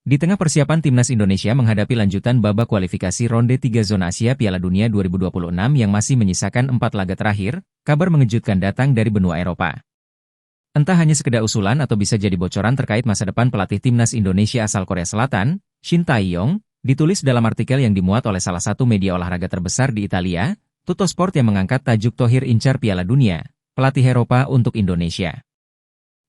Di tengah persiapan timnas Indonesia menghadapi lanjutan babak kualifikasi ronde 3 zona Asia Piala Dunia 2026 yang masih menyisakan 4 laga terakhir, kabar mengejutkan datang dari benua Eropa. Entah hanya sekedar usulan atau bisa jadi bocoran terkait masa depan pelatih timnas Indonesia asal Korea Selatan, Shin Tae-yong, ditulis dalam artikel yang dimuat oleh salah satu media olahraga terbesar di Italia, Tuttosport yang mengangkat tajuk Thohir incar Piala Dunia, pelatih Eropa untuk Indonesia.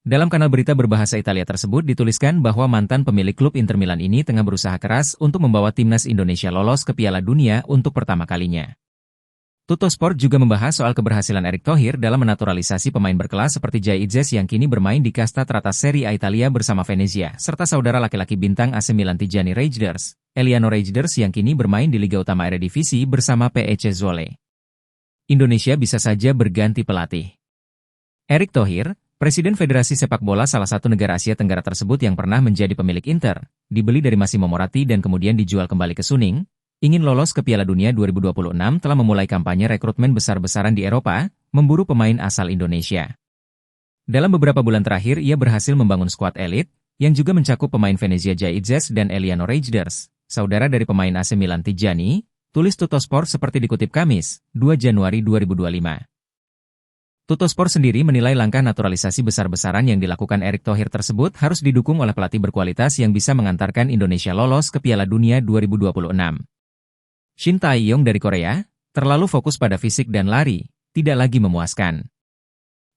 Dalam kanal berita berbahasa Italia tersebut dituliskan bahwa mantan pemilik klub Inter Milan ini tengah berusaha keras untuk membawa timnas Indonesia lolos ke Piala Dunia untuk pertama kalinya. Tuttosport juga membahas soal keberhasilan Erick Thohir dalam menaturalisasi pemain berkelas seperti Jay Itzes yang kini bermain di kasta teratas Serie A Italia bersama Venezia, serta saudara laki-laki bintang AC Milan Tijani Reijnders, Eliano Reijnders yang kini bermain di Liga Utama Eredivisie bersama PEC Zwolle. Indonesia bisa saja berganti pelatih. Erick Thohir, Presiden Federasi Sepak Bola salah satu negara Asia Tenggara tersebut yang pernah menjadi pemilik Inter, dibeli dari Massimo Moratti dan kemudian dijual kembali ke Suning, ingin lolos ke Piala Dunia 2026 telah memulai kampanye rekrutmen besar-besaran di Eropa, memburu pemain asal Indonesia. Dalam beberapa bulan terakhir ia berhasil membangun skuad elit, yang juga mencakup pemain Venezia Jay Itzes dan Eliano Reijnders, saudara dari pemain AC Milan Tijani, tulis Tuttosport seperti dikutip Kamis, 2 Januari 2025. Tuttosport sendiri menilai langkah naturalisasi besar-besaran yang dilakukan Erick Thohir tersebut harus didukung oleh pelatih berkualitas yang bisa mengantarkan Indonesia lolos ke Piala Dunia 2026. Shin Tae-yong dari Korea, terlalu fokus pada fisik dan lari, tidak lagi memuaskan.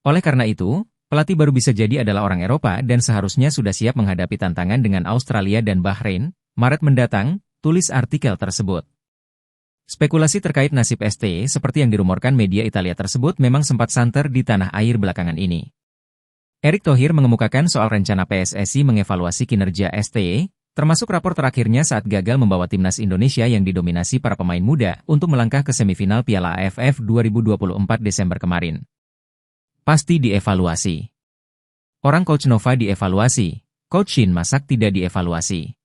Oleh karena itu, pelatih baru bisa jadi adalah orang Eropa dan seharusnya sudah siap menghadapi tantangan dengan Australia dan Bahrain, Maret mendatang, tulis artikel tersebut. Spekulasi terkait nasib STE seperti yang dirumorkan media Italia tersebut memang sempat santer di tanah air belakangan ini. Erick Thohir mengemukakan soal rencana PSSI mengevaluasi kinerja STE, termasuk rapor terakhirnya saat gagal membawa timnas Indonesia yang didominasi para pemain muda untuk melangkah ke semifinal Piala AFF 2024 Desember kemarin. Pasti dievaluasi. Orang Coach Nova dievaluasi, Coach Shin Masak tidak dievaluasi.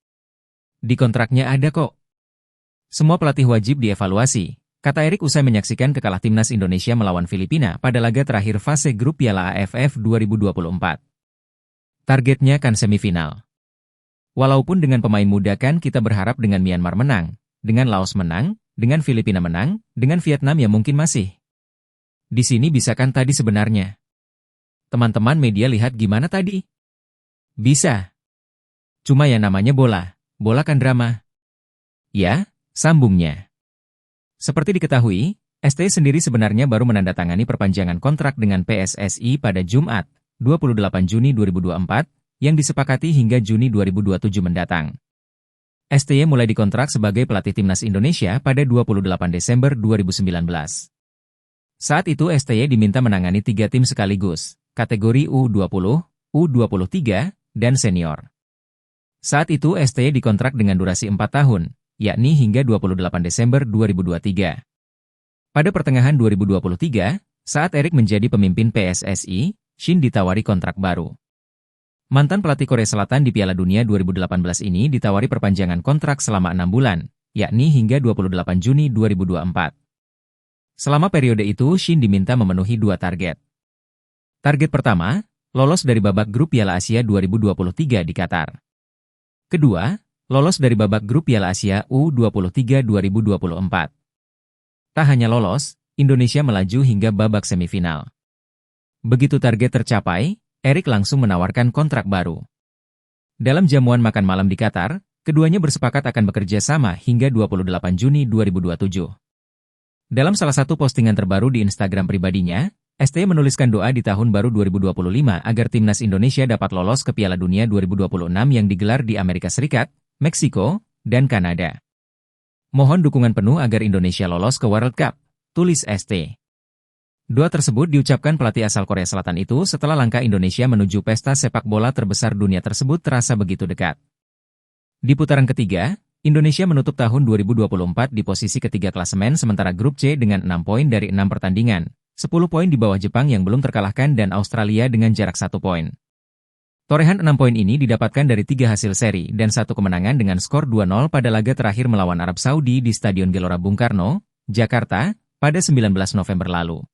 Di kontraknya ada kok. Semua pelatih wajib dievaluasi, kata Erick usai menyaksikan kekalah timnas Indonesia melawan Filipina pada laga terakhir fase grup Piala AFF 2024. Targetnya kan semifinal. Walaupun dengan pemain muda kan kita berharap dengan Myanmar menang, dengan Laos menang, dengan Filipina menang, dengan Vietnam ya mungkin masih. Di sini bisa kan tadi sebenarnya. Teman-teman media lihat gimana tadi? Bisa. Cuma ya namanya bola kan drama. Ya. Sambungnya. Seperti diketahui, STE sendiri sebenarnya baru menandatangani perpanjangan kontrak dengan PSSI pada Jumat, 28 Juni 2024, yang disepakati hingga Juni 2027 mendatang. STE mulai dikontrak sebagai pelatih timnas Indonesia pada 28 Desember 2019. Saat itu STE diminta menangani 3 tim sekaligus, kategori U20, U23, dan senior. Saat itu STE dikontrak dengan durasi 4 tahun, yakni hingga 28 Desember 2023. Pada pertengahan 2023, saat Erick menjadi pemimpin PSSI, Shin ditawari kontrak baru. Mantan pelatih Korea Selatan di Piala Dunia 2018 ini ditawari perpanjangan kontrak selama 6 bulan, yakni hingga 28 Juni 2024. Selama periode itu, Shin diminta memenuhi 2 target. Target pertama, lolos dari babak grup Piala Asia 2023 di Qatar. Kedua, lolos dari babak grup Piala Asia U23 2024. Tak hanya lolos, Indonesia melaju hingga babak semifinal. Begitu target tercapai, Erick langsung menawarkan kontrak baru. Dalam jamuan makan malam di Qatar, keduanya bersepakat akan bekerja sama hingga 28 Juni 2027. Dalam salah satu postingan terbaru di Instagram pribadinya, STE menuliskan doa di tahun baru 2025 agar timnas Indonesia dapat lolos ke Piala Dunia 2026 yang digelar di Amerika Serikat, Meksiko, dan Kanada. Mohon dukungan penuh agar Indonesia lolos ke World Cup, tulis ST. Doa tersebut diucapkan pelatih asal Korea Selatan itu setelah langkah Indonesia menuju pesta sepak bola terbesar dunia tersebut terasa begitu dekat. Di putaran ketiga, Indonesia menutup tahun 2024 di posisi ketiga klasemen sementara grup C dengan 6 poin dari 6 pertandingan, 10 poin di bawah Jepang yang belum terkalahkan dan Australia dengan jarak 1 poin. Torehan 6 poin ini didapatkan dari 3 hasil seri dan 1 kemenangan dengan skor 2-0 pada laga terakhir melawan Arab Saudi di Stadion Gelora Bung Karno, Jakarta, pada 19 November lalu.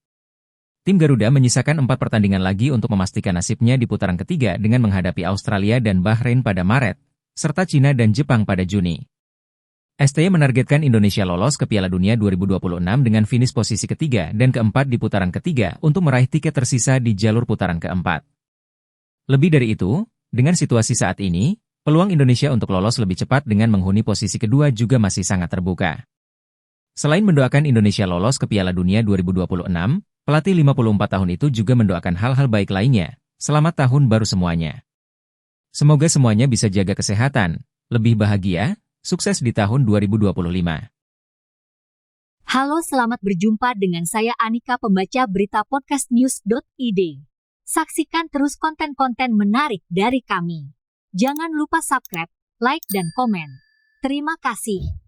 Tim Garuda menyisakan 4 pertandingan lagi untuk memastikan nasibnya di putaran ketiga dengan menghadapi Australia dan Bahrain pada Maret, serta Cina dan Jepang pada Juni. STY menargetkan Indonesia lolos ke Piala Dunia 2026 dengan finish posisi ketiga dan keempat di putaran ketiga untuk meraih tiket tersisa di jalur putaran keempat. Lebih dari itu, dengan situasi saat ini, peluang Indonesia untuk lolos lebih cepat dengan menghuni posisi kedua juga masih sangat terbuka. Selain mendoakan Indonesia lolos ke Piala Dunia 2026, pelatih 54 tahun itu juga mendoakan hal-hal baik lainnya. Selamat tahun baru semuanya. Semoga semuanya bisa jaga kesehatan, lebih bahagia, sukses di tahun 2025. Halo, selamat berjumpa dengan saya Anika, pembaca berita podcastnews.id. Saksikan terus konten-konten menarik dari kami. Jangan lupa subscribe, like, dan komen. Terima kasih.